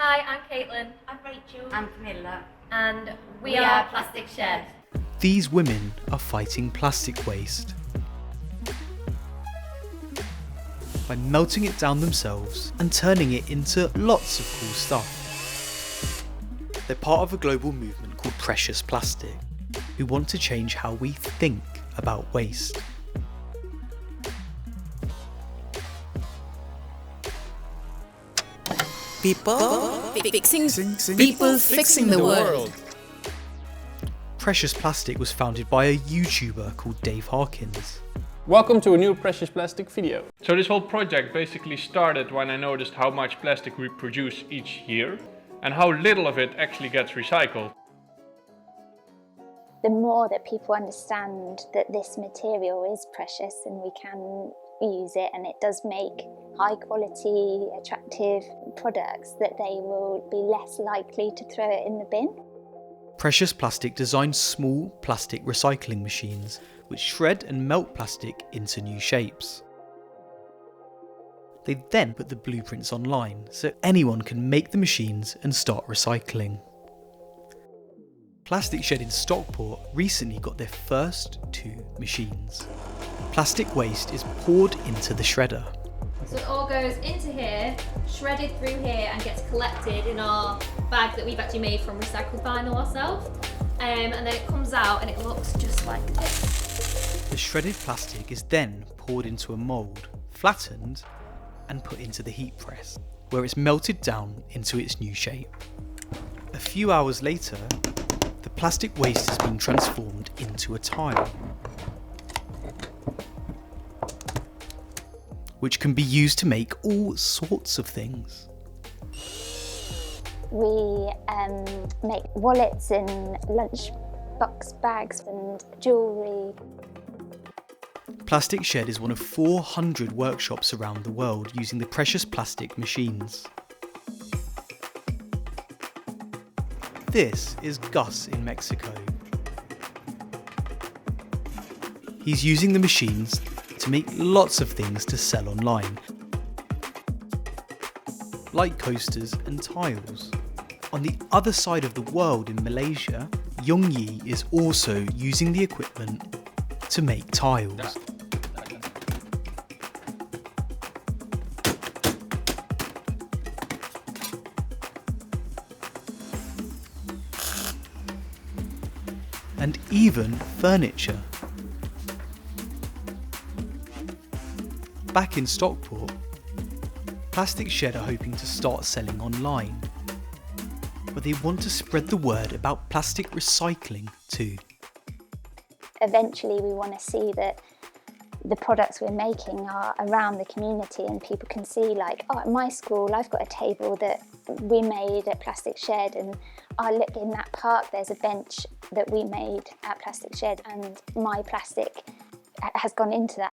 Hi, I'm Caitlin. I'm Rachel. I'm Camilla. And we are Plastic Shed. These women are fighting plastic waste by melting it down themselves and turning it into lots of cool stuff. They're part of a global movement called Precious Plastic, who want to change how we think about waste. People fixing the world. Precious Plastic was founded by a YouTuber called Dave Harkins. Welcome to a new Precious Plastic video. So this whole project basically started when I noticed how much plastic we produce each year and how little of it actually gets recycled. The more that people understand that this material is precious and we can use it and it does make high quality, attractive products, that they will be less likely to throw it in the bin. Precious Plastic designed small plastic recycling machines which shred and melt plastic into new shapes. They then put the blueprints online so anyone can make the machines and start recycling. Plastic Shed in Stockport recently got their first 2 machines. Plastic waste is poured into the shredder. So it all goes into here, shredded through here, and gets collected in our bag that we've actually made from recycled vinyl ourselves. And then it comes out and it looks just like this. The shredded plastic is then poured into a mould, flattened, and put into the heat press, where it's melted down into its new shape. A few hours later, the plastic waste has been transformed into a tile, which can be used to make all sorts of things. We make wallets and lunchbox bags and jewellery. Plastic Shed is one of 400 workshops around the world using the Precious Plastic machines. This is Gus in Mexico. He's using the machines to make lots of things to sell online, like coasters and tiles. On the other side of the world in Malaysia, Yong Yi is also using the equipment to make tiles. And even furniture. Back in Stockport, Plastic Shed are hoping to start selling online, but they want to spread the word about plastic recycling too. Eventually we want to see that the products we're making are around the community and people can see, like, oh, at my school I've got a table that we made at Plastic Shed, and I look in that park, there's a bench that we made at Plastic Shed and my plastic has gone into that.